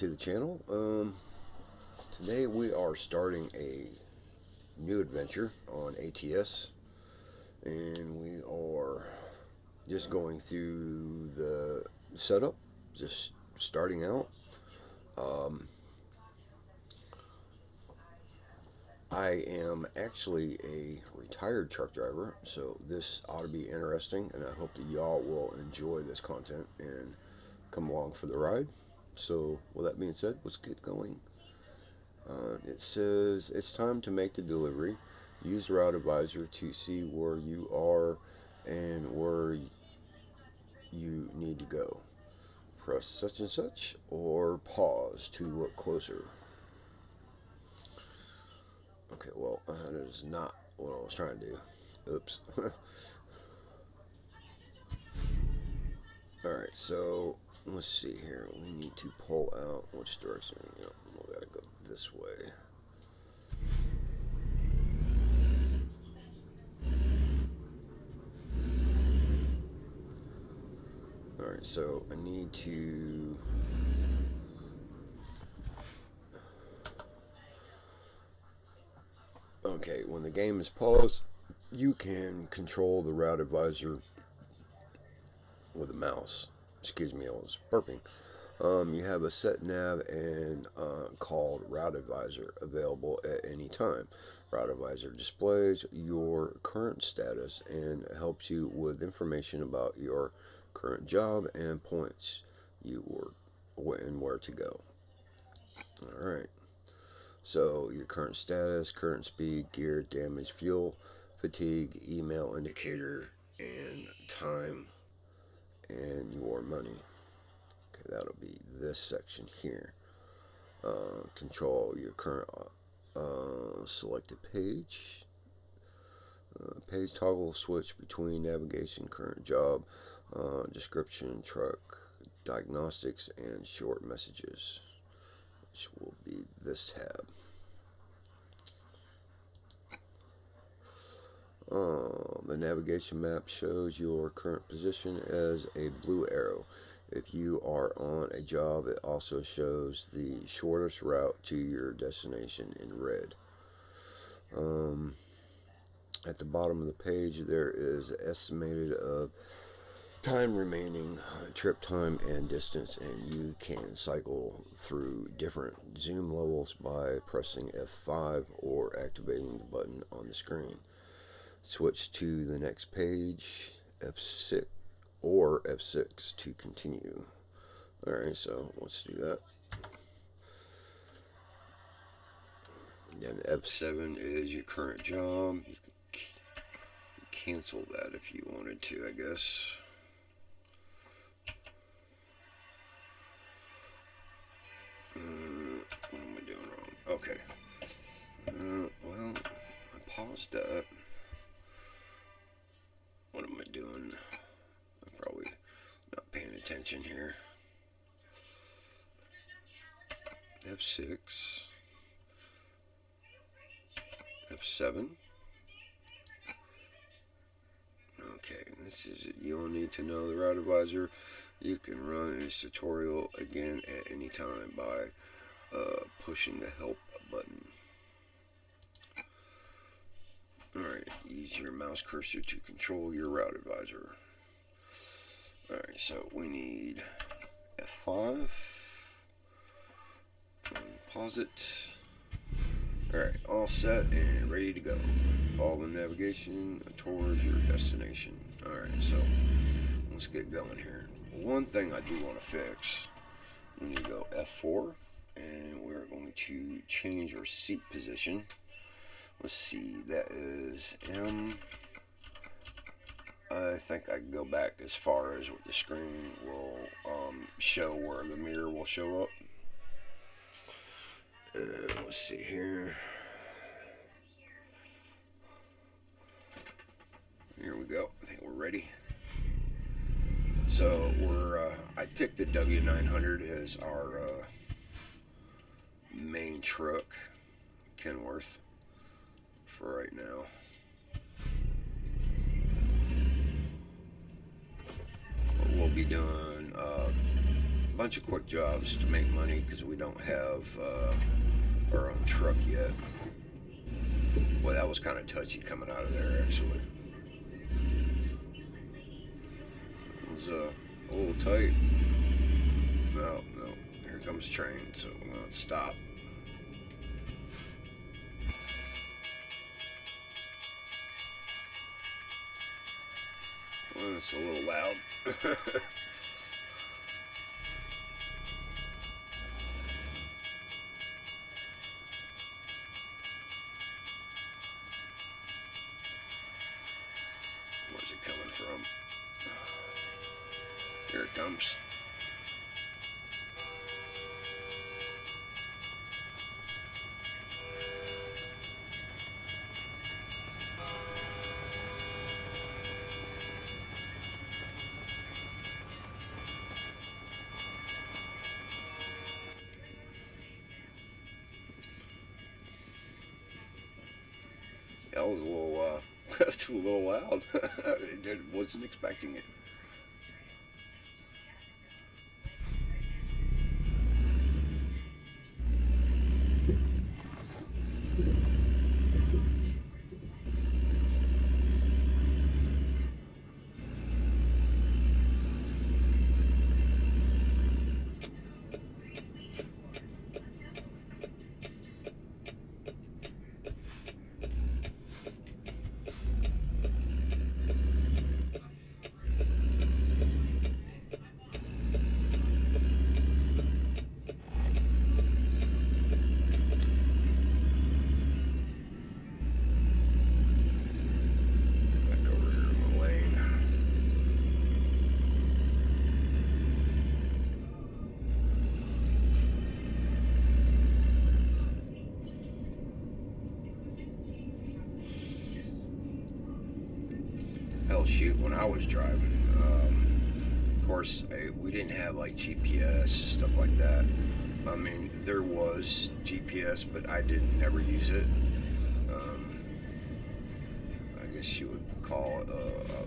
to the channel. Today we are starting a new adventure on ATS, and we are just going through the setup, just starting out. Um, I am actually a retired truck driver, so this ought to be interesting, and I hope that y'all will enjoy this content and come along for the ride. So, with that being said, let's get going. It says it's time to make the delivery. Use Route Advisor to see where you are and where you need to go. Press such and such or pause to look closer. Okay, well, that is not what I was trying to do. Oops. Alright, so let's see here. We need to pull out which direction. Yep, we gotta go this way. Alright, so I need to. Okay, when the game is paused, you can control the Route Advisor with a mouse. Excuse me, I was burping. You have a set nav and called Route Advisor available at any time. Route Advisor displays your current status and helps you with information about your current job and points you were and where to go. All right. So your current status, current speed, gear, damage, fuel, fatigue, email indicator, and time, and your money. Okay, that'll be this section here. Control your current selected page. Page toggle switch between navigation, current job, description, truck, diagnostics, and short messages, which will be this tab. The navigation map shows your current position as a blue arrow. If you are on a job, it also shows the shortest route to your destination in red. At the bottom of the page, there is estimated of time remaining, trip time, and distance, and you can cycle through different zoom levels by pressing F5 or activating the button on the screen. Switch to the next page, F6 or F6 to continue. Alright, so let's do that. Then F7 is your current job. You can cancel that if you wanted to, I guess. What am I doing wrong? Okay. Well, I paused that. What am I doing? I'm probably not paying attention here. F6. F7. Okay, this is it. You'll need to know the Route Advisor. You can run this tutorial again at any time by pushing the help button. Alright, use your mouse cursor to control your Route Advisor. Alright, so we need F5. Pause it. Alright, all set and ready to go. Follow the navigation towards your destination. Alright, so let's get going here. One thing I do want to fix, we need to go F4, and we're going to change our seat position. Let's see, that is M. I think I can go back as far as what the screen will show, where the mirror will show up. Let's see here. Here we go. I think we're ready. So I picked the W900 as our main truck, Kenworth, for right now. We'll be doing bunch of quick jobs to make money because we don't have our own truck yet. Well, that was kind of touchy coming out of there, actually. It was a little tight. No, no. Here comes train, so I'm going to stop. Well, it's a little loud. Where's it coming from? Here it comes. That was a little, that's a little loud. I wasn't expecting it. Back over here in the lane. Hell, shoot, when I was driving, of course, we didn't have like GPS, stuff like that. I mean, there was GPS, but I didn't never use it. Um, I guess you would call it a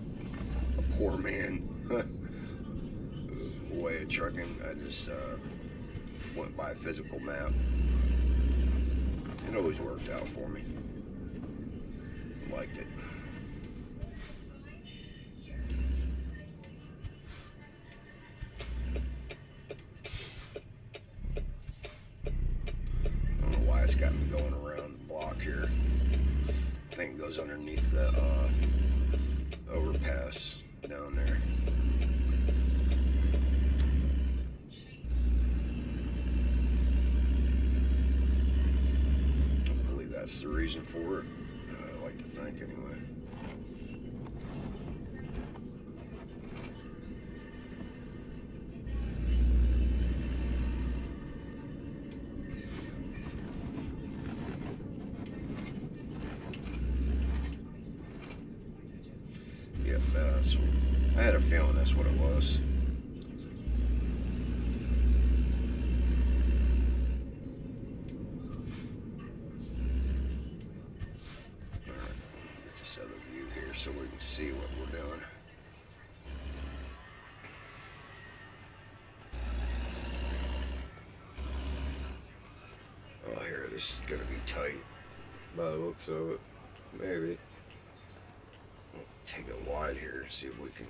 poor man way of trucking. I just went by a physical map. It always worked out for me. Liked it. Don't know why it's got me going around the block here. I think it goes underneath the overpass down there. I believe that's the reason for it. I like to think anyway. Yep, I had a feeling that's what it was. Alright, get this other view here so we can see what we're doing. Oh, here, this is gonna be tight by the looks of it. Maybe. Take it wide here, see if we can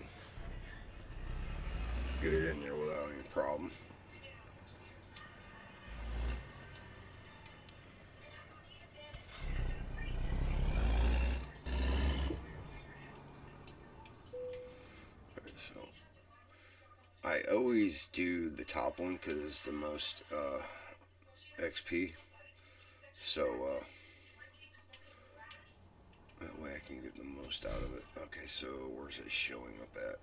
get it in there without any problem. Alright, so I always do the top one because it's the most XP. So that way I can get the most out of it. Okay, so where's it showing up at?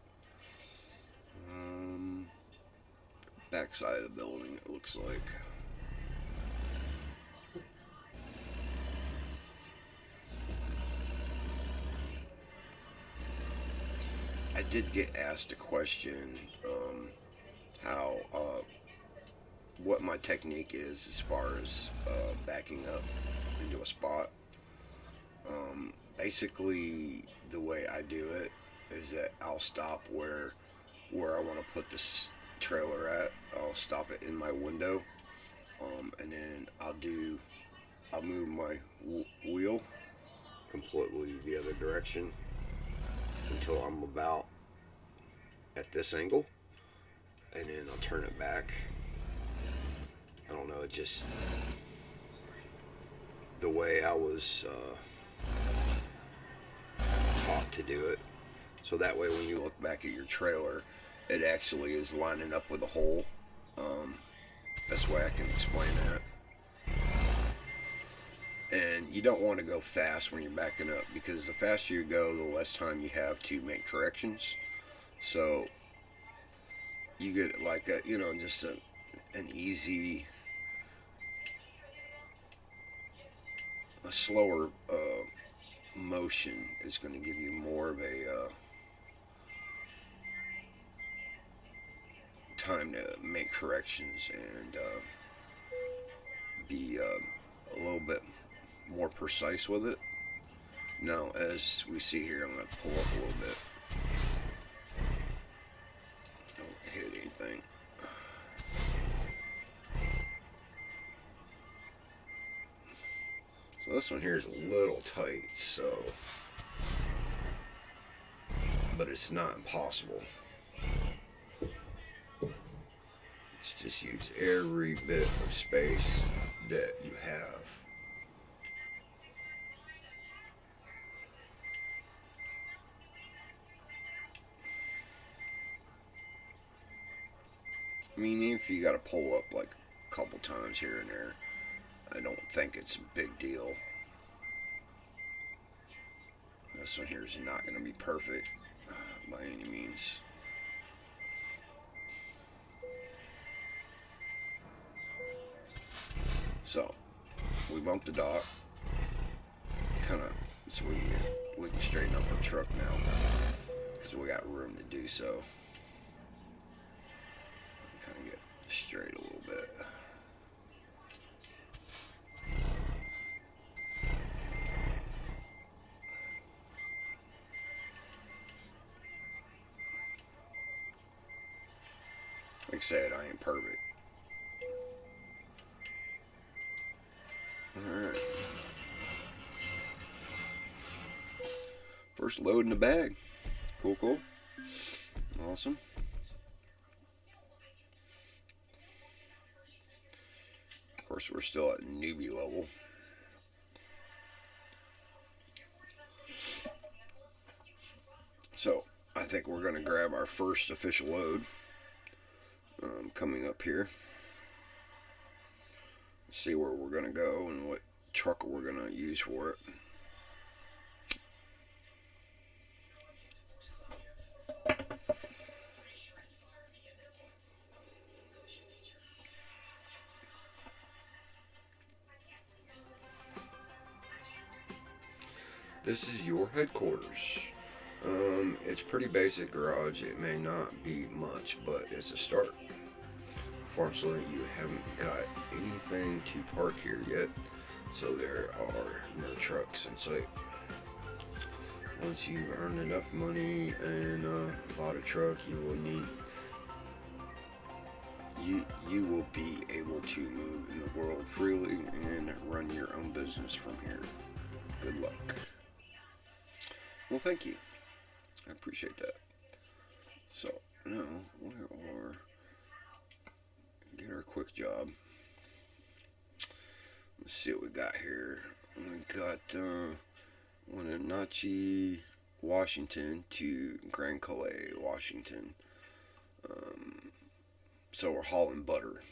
Back side of the building, it looks like. I did get asked a question, how, what my technique is as far as backing up into a spot. Basically, the way I do it is that I'll stop where I want to put trailer at. I'll stop it in my window, and then I'll move my wheel completely the other direction until I'm about at this angle, and then I'll turn it back. I don't know, it just the way I was taught to do it. So that way, when you look back at your trailer, it actually is lining up with a hole. Best way I can explain that. And you don't want to go fast when you're backing up, because the faster you go, the less time you have to make corrections. So you get like a, just an easy, a slower motion is going to give you more of a time to make corrections and be a little bit more precise with it. Now, as we see here, I'm going to pull up a little bit. Don't hit anything. So this one here is a little tight, but it's not impossible. Let's just use every bit of space that you have. I mean, if you got to pull up like a couple times here and there, I don't think it's a big deal. This one here is not going to be perfect by any means. So, we bumped the dock, kind of, so we can straighten up our truck now, because we got room to do so. Kind of get straight a little bit. Like I said, I ain't perfect. Alright. First load in the bag. Cool, cool. Awesome. Of course, we're still at newbie level. So, I think we're going to grab our first official load coming up here. See where we're going to go and what truck we're going to use for it. This is your headquarters. It's pretty basic garage. It may not be much, but it's a start. Fortunately, you haven't got anything to park here yet, so there are no trucks in sight. Once you've earned enough money and bought a truck, you will be able to move in the world freely and run your own business from here. Good luck. Well, thank you. I appreciate that. So, now we are get our quick job. Let's see what we got here. We got Wenatchee, Washington to Grand Calais, Washington. So we're hauling butter.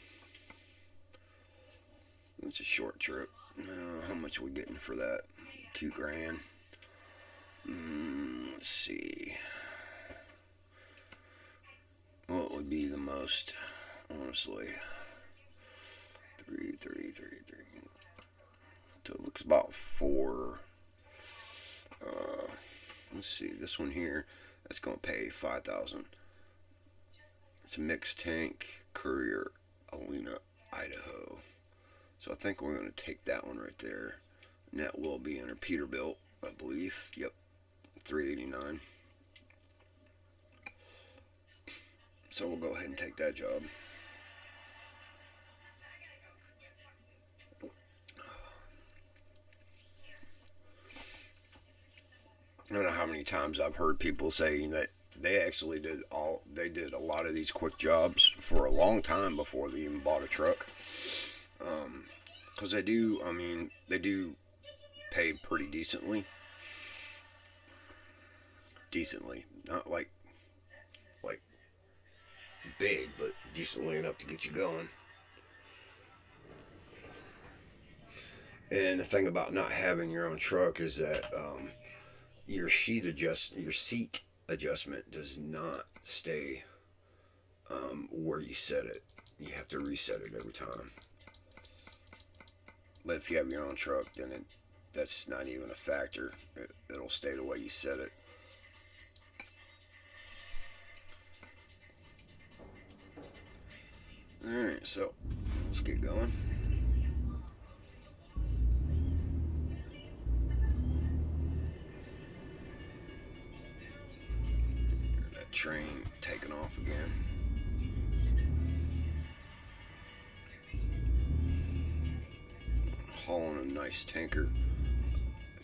It's a short trip. How much are we getting for that? $2,000. Let's see. What would be the most, honestly? 3. So it looks about 4. Let's see. This one here, that's going to pay $5,000. It's a mixed tank Courier, Alena, Idaho. So I think we're going to take that one right there. And that will be under Peterbilt, I believe. Yep. $389. So we'll go ahead and take that job. I don't know how many times I've heard people saying that they actually did a lot of these quick jobs for a long time before they even bought a truck. Because they do pay pretty decently, not like big, but decently enough to get you going. And the thing about not having your own truck is that your seat adjustment does not stay where you set it. You have to reset it every time. But if you have your own truck, then that's not even a factor. It'll stay the way you set it. Alright, so let's get going. That train taking off again. Hauling a nice tanker.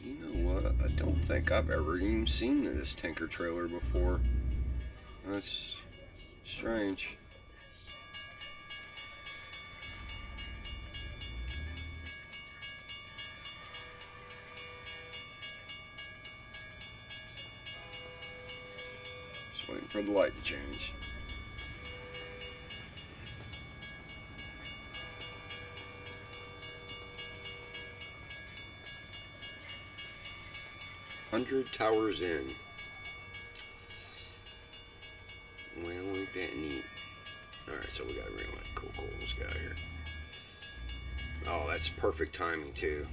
You know what? I don't think I've ever even seen this tanker trailer before. That's strange. Just waiting for the light to change. "100 towers in." Well, ain't that neat? Alright, so we got a green light. Cool. Let's get out of here. Oh, that's perfect timing, too.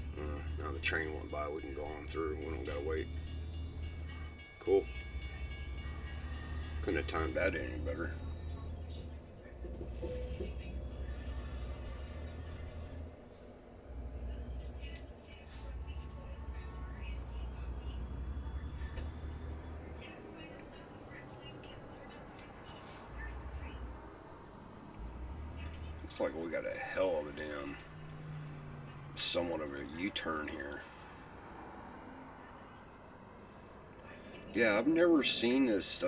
Now the train went by. We can go on through. We don't gotta wait. Cool. Couldn't have timed that any better. Looks like we got a hell of a damn, somewhat of a U-turn here. Yeah, I've never seen this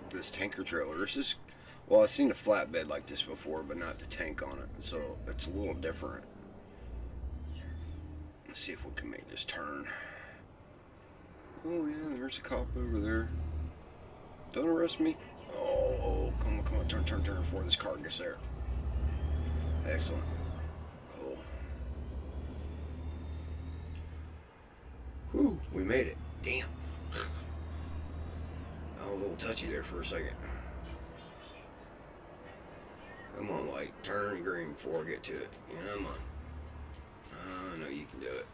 this tanker trailer. Well, I've seen a flatbed like this before, but not the tank on it, so it's a little different. Let's see if we can make this turn. Oh yeah, there's a cop over there. Don't arrest me. Oh, come on, turn before this car gets there. Excellent. Cool. Whew, we made it. Damn. I was a little touchy there for a second. Come on, light. Turn green before I get to it. Come on. I know you can do it.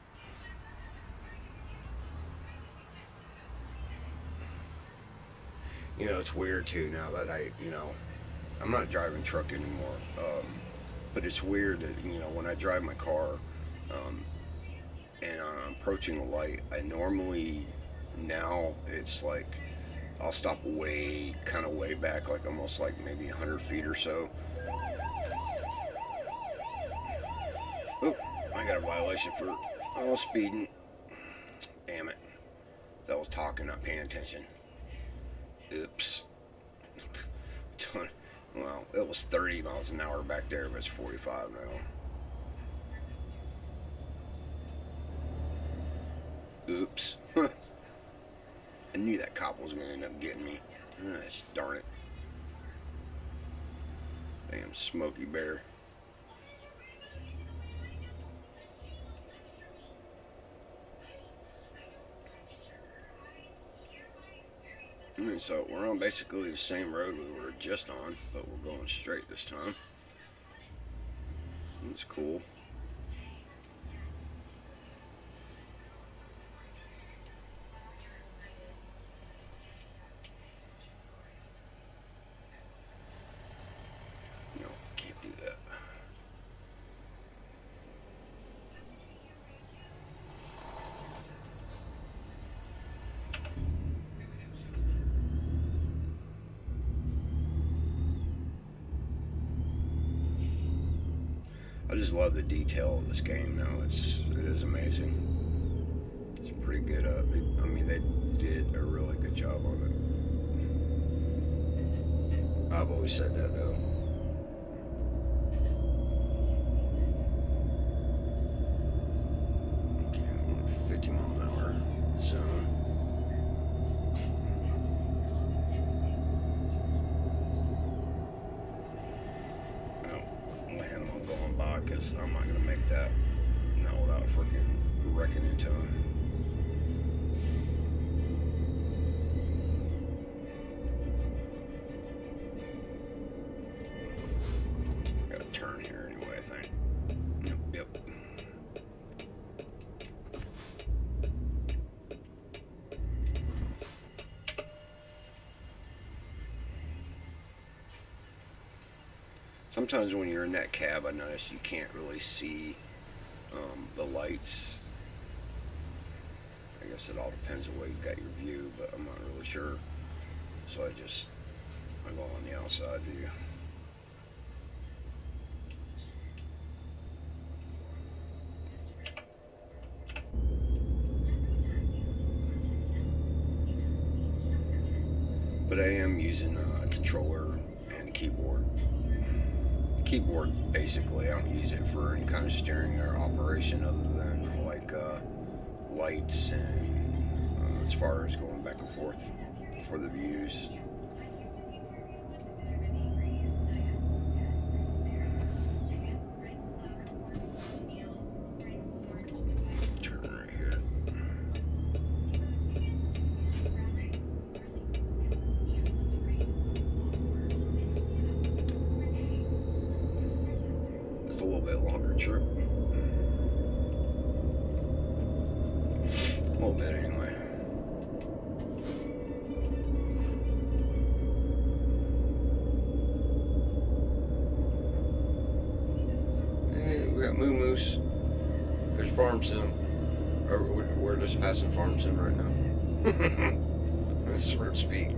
You know, it's weird too now that I'm not driving truck anymore. But it's weird that, when I drive my car and I'm approaching a light, I normally, now it's like I'll stop kind of way back, like almost like maybe 100 feet or so. Oh, I got a violation for speeding. Damn it. That was talking, not paying attention. Oops. Well, it was 30 miles an hour back there, but it's 45 now. Oops. I knew that cop was going to end up getting me. Darn it. Damn Smokey Bear. Alright, so we're on basically the same road we were just on, but we're going straight this time. That's cool. No, can't do that. I just love the detail of this game now. It is amazing. It's pretty good. They did a really good job on it. I've always said that though. Okay, 50-mile-an-hour zone. I'm going by because I'm not going to make that not without freaking wrecking into him. Got to turn here anyway, I think. Yep. Sometimes when you're in that cab, I notice you can't really see the lights. I guess it all depends on where you got your view, but I'm not really sure. So I go on the outside view. But I am using a controller and a keyboard. Keyboard, basically, I don't use it for any kind of steering or operation other than like lights and as far as going back and forth for the views. Turn right here. Just a little bit longer trip. A little bit anyway. We got Moo Moose. There's Farm Sim. We're just passing Farm Sim right now. So to speak.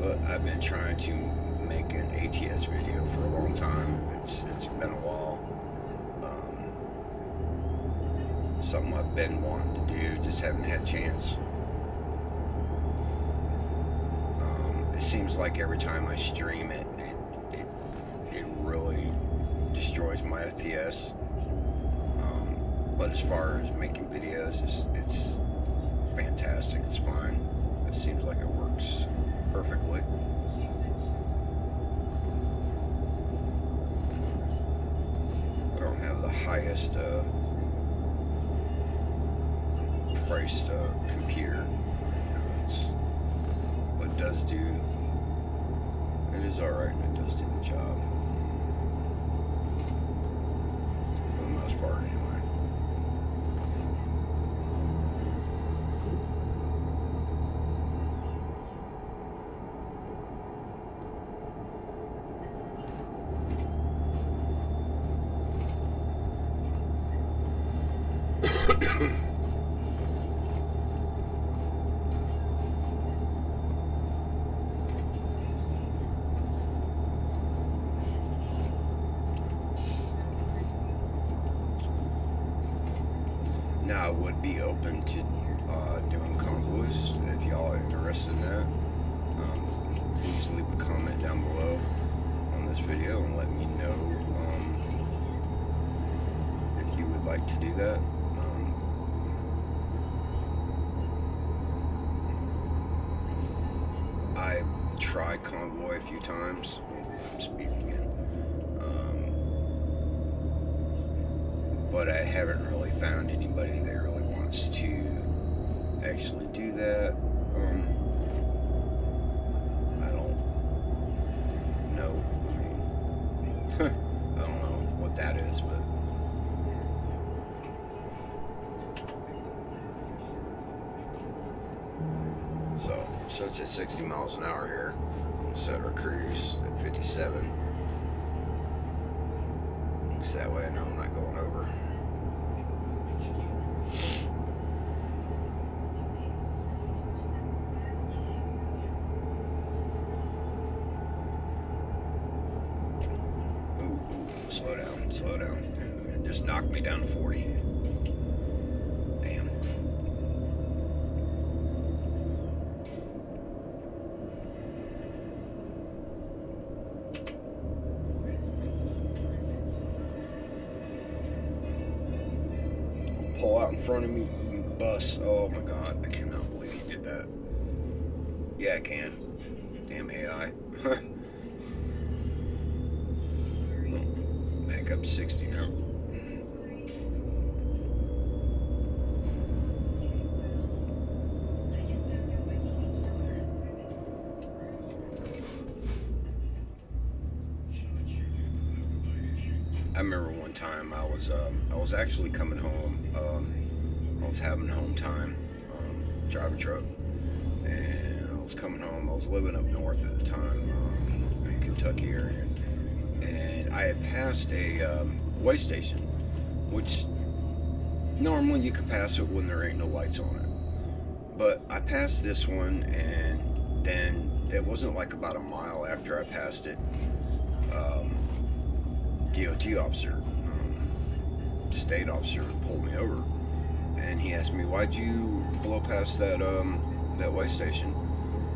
But I've been trying to make an ATS video for a long time. It's been a while. Something I've been wanting to do, just haven't had a chance. It seems like every time I stream it really destroys my FPS. But as far as making videos, it's fantastic. It's fine. It seems like it works perfectly. I don't have the highest priced computer. But it does do. It is alright, and it does do the job for the most part, anyway. Now, I would be open to doing combos if y'all are interested in that. Please leave a comment down below on this video and let me know if you would like to do that. I've tried Convoy a few times. I'm speaking again. But I haven't really found anybody that really wants to actually do that. I don't know. I mean, I don't know what that is, but so it's at 60 miles an hour here. We'll set our cruise at 57. looks that way. I know I'm not going over. Ooh, slow down, slow down. It just knocked me down to 40. Damn. Pull out in front of me, you bus. Oh my god, I cannot believe he did that. Yeah, I can. Damn AI. Back up 60 now. I remember one time I was actually coming home. I was having home time, driving truck, and I was coming home. I was living up north at the time, in Kentucky area, and I had passed a way station, which normally you can pass it when there ain't no lights on it. But I passed this one, and then it wasn't like about a mile after I passed it. DOT officer, state officer, pulled me over, and he asked me, "Why'd you blow past that way station?"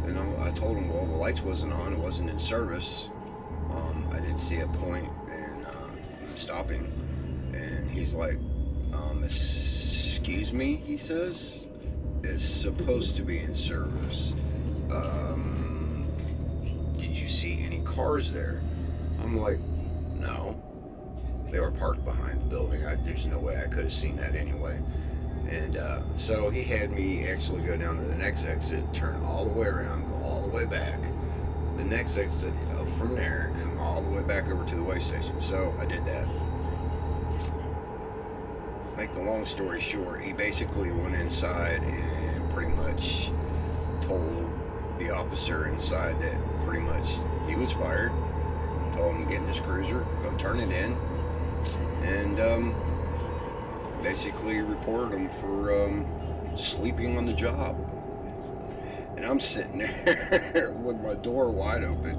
And I told him, "Well, the lights wasn't on, it wasn't in service. I didn't see a point in stopping." And he's like, "Excuse me," he says, "it's supposed to be in service. Did you see any cars there?" I'm like, "No. They were parked behind the building. There's no way I could have seen that anyway." And so he had me actually go down to the next exit, turn all the way around, go all the way back, the next exit up from there, and all the way back over to the way station. So I did that. Make the long story short, he basically went inside and pretty much told the officer inside that pretty much he was fired. Told him to get in his cruiser, go turn it in, and basically reported him for sleeping on the job. And I'm sitting there with my door wide open,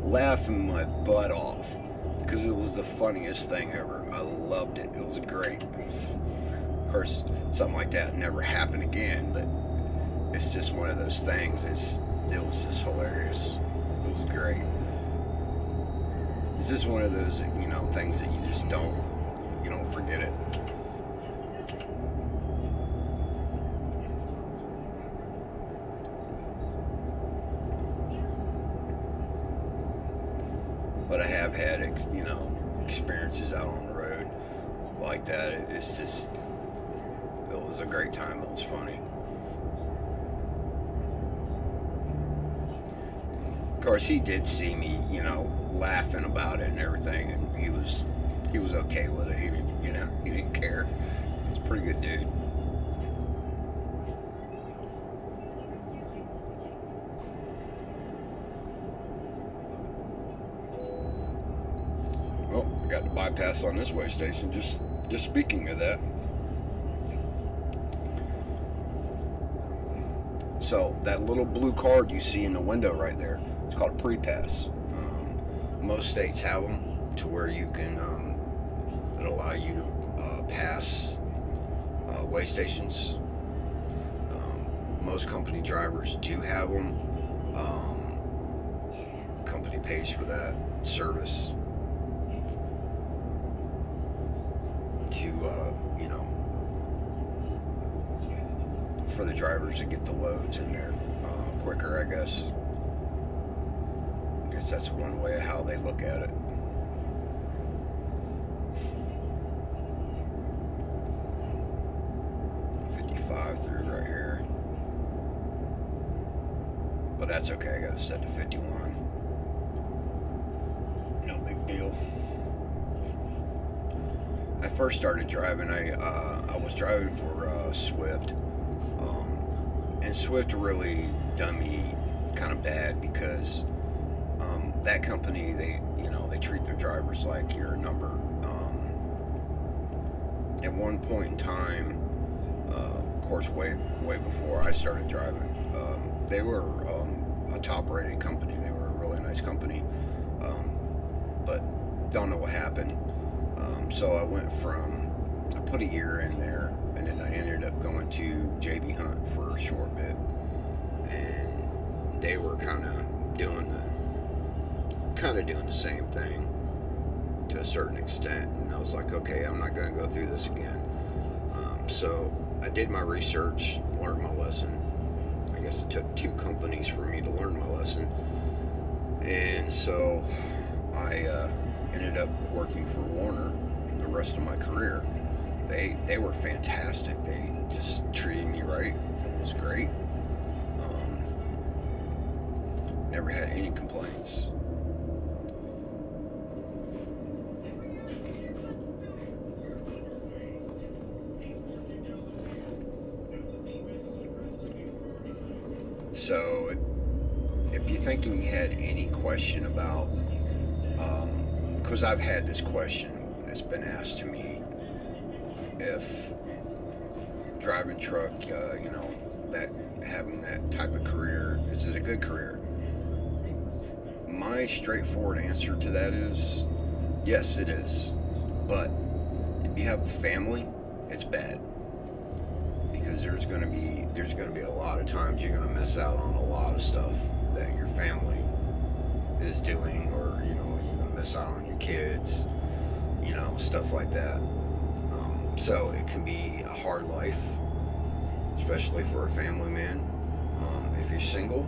laughing my butt off, because it was the funniest thing ever. I loved it. It was great. Of course, something like that never happened again, but it's just one of those things. It was just hilarious. It was great. It's just one of those, things that you just don't forget it. But I have had, experiences out on the road like that. It was a great time. It was funny. Of course, he did see me, laughing about it and everything, and he was okay with it. He didn't care. He's a pretty good dude. Well, I got the bypass on this way station. Just speaking of that. So that little blue card you see in the window right there, it's called a pre-pass. Most states have them to where you can that allow you to pass way stations. Most company drivers do have them. Company pays for that service to for the drivers to get the loads in there quicker, I guess. I guess that's one way of how they look at it. Through right here, but that's okay. I got it set to 51. No big deal. I first started driving. I was driving for Swift, and Swift really done me kind of bad because that company, they treat their drivers like you're a number. at one point in time, of course, way before I started driving, they were a top-rated company. They were a really nice company, but don't know what happened. So I put a year in there, and then I ended up going to JB Hunt for a short bit, and they were kind of doing the same thing to a certain extent, and I was like, okay, I'm not going to go through this again. So I did my research, learned my lesson. I guess it took 2 companies for me to learn my lesson, and so I ended up working for Warner the rest of my career. They were fantastic. They just treated me right. It was great. Never had any complaints. So, if you're thinking you had any question about, because I've had this question that's been asked to me, if driving truck, that having that type of career, is it a good career? My straightforward answer to that is, yes, it is. But if you have a family, it's bad. Because there's going to be a lot of times you're going to miss out on a lot of stuff that your family is doing, or you're going to miss out on your kids, stuff like that. So it can be a hard life, especially for a family man. If you're single,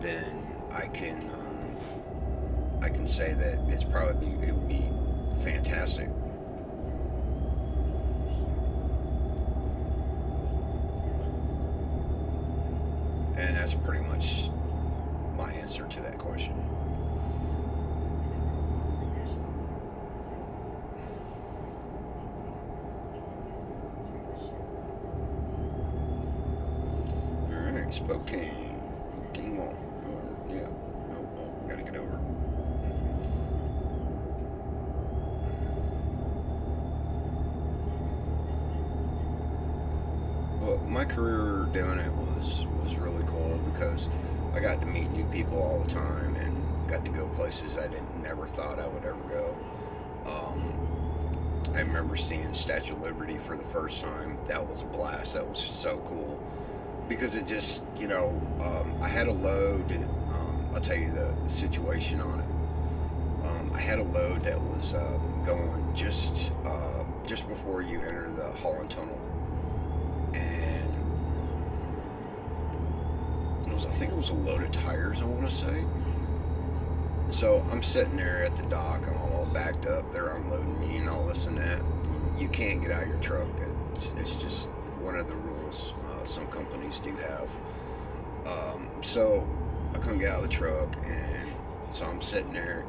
then I can say that it would be fantastic. And that's pretty much my answer to that question. Alright, Spokane. Game on. Yeah. Oh, gotta get over. Well, my career doing it was really cool because I got to meet new people all the time and got to go places I never thought I would ever go. I remember seeing Statue of Liberty for the first time. That was a blast. That was so cool because it just, I had a load. I'll tell you the situation on it. I had a load that was going just before you enter the Holland Tunnel, and I think it was a load of tires, I want to say. So I'm sitting there at the dock, I'm all backed up, they're unloading me and all this and that. You can't get out of your truck. It's just one of the rules some companies do have. So I couldn't get out of the truck, and so I'm sitting there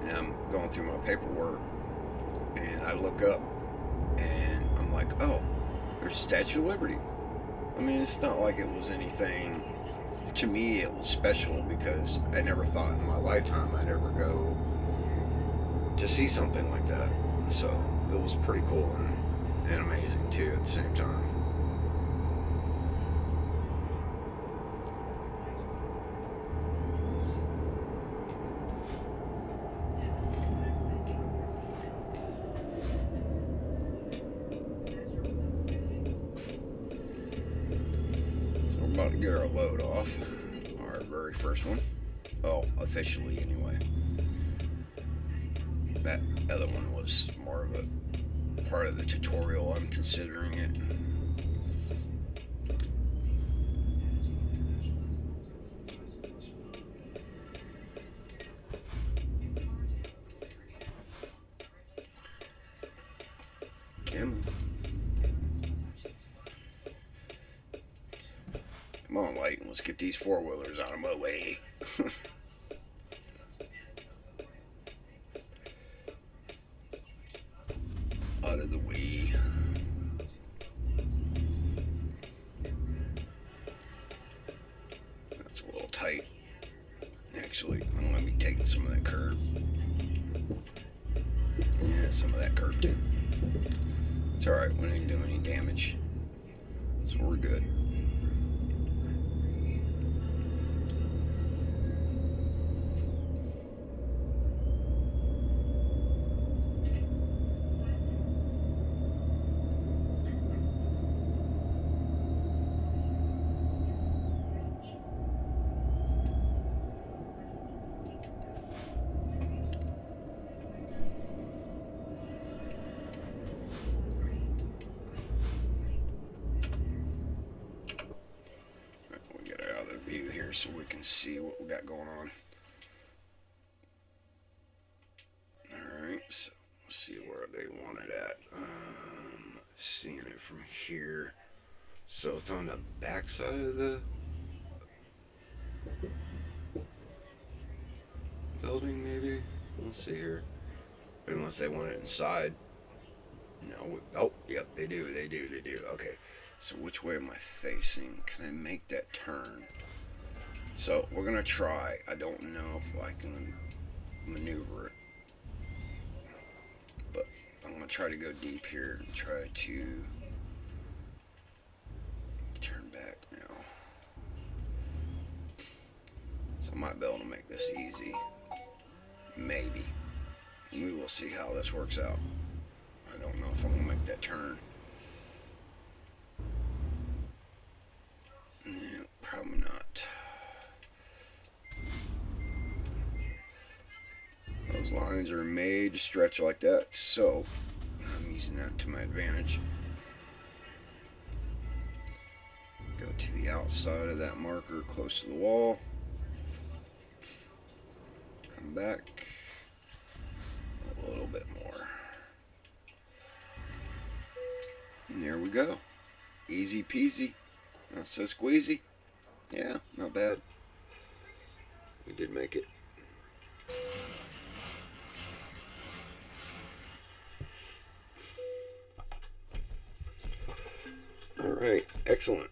and I'm going through my paperwork, and I look up and I'm like, oh, there's Statue of Liberty. I mean, it's not like it was anything. To me, it was special because I never thought in my lifetime I'd ever go to see something like that. So it was pretty cool and amazing too at the same time. About to get our load off, our very first one. Oh, officially anyway. That other one was more of a part of the tutorial. I'm considering it. Kim. Come on, Light, let's get these 4-wheelers out of my way. Out of the way. That's a little tight. Actually, I'm going to be taking some of that curb. Yeah, some of that curb too. It's alright, we didn't do any damage. So we're good. We'll get out of the view here so we can see what we got going on. Alright, so let's see where they want it at. Seeing it from here. So it's on the back side of the building, maybe? Let's see here. Unless they want it inside. No. Oh, yep, they do. Okay. So which way am I facing? Can I make that turn? So we're going to try. I don't know if I can maneuver it. But I'm going to try to go deep here and try to turn back now. So I might be able to make this easy. Maybe. We will see how this works out. I don't know if I'm going to make that turn. Yeah, probably not. Those lines are made to stretch like that, so I'm using that to my advantage. Go to the outside of that marker close to the wall. Come back a little bit more. And there we go. Easy peasy. Not so squeezy. Yeah, not bad. We did make it. Alright, excellent.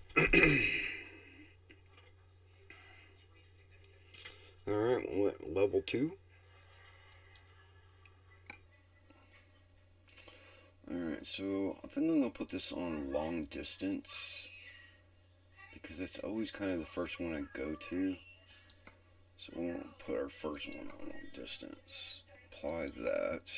Alright, we went level 2. Alright, so I think I'm going to put this on long distance, because that's always kind of the first one I go to. So we'll put our first one on long distance. Apply that.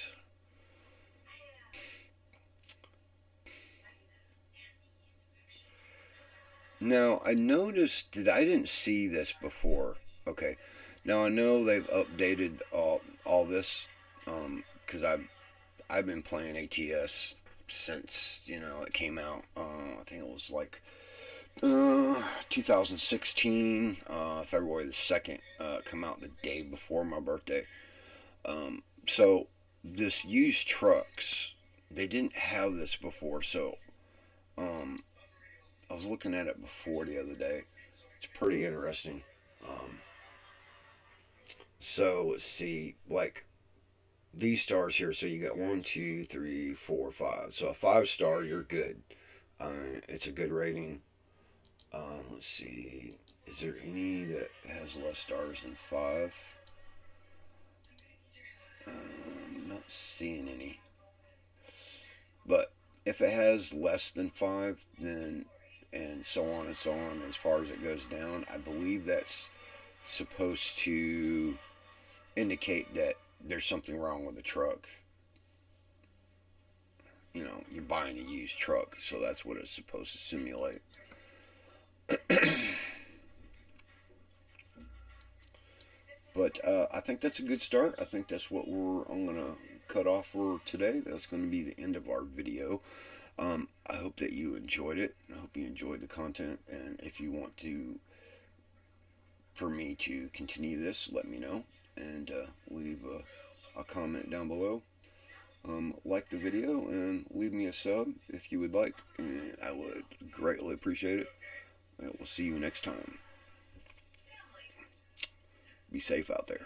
Now, I noticed that I didn't see this before. Okay. Now, I know they've updated all this, because I've been playing ATS since, it came out. I think it was like 2016, February the 2nd, come out the day before my birthday. So this used trucks, they didn't have this before, so I was looking at it before the other day. It's pretty interesting. So let's see, like these stars here. So you got 1, 2, 3, 4, 5. So a 5-star, you're good. It's a good rating. Let's see. Is there any that has less stars than 5? I'm not seeing any. But if it has less than 5, then, and so on and so on, as far as it goes down, I believe that's supposed to indicate that there's something wrong with the truck. You're buying a used truck, so that's what it's supposed to simulate. But I think that's a good start. I think that's what I'm going to cut off for today. That's going to be the end of our video. I hope that you enjoyed it. I hope you enjoyed the content. And if you want for me to continue this, let me know. And leave a comment down below. Like the video and leave me a sub if you would like. And I would greatly appreciate it. And we'll see you next time. Be safe out there.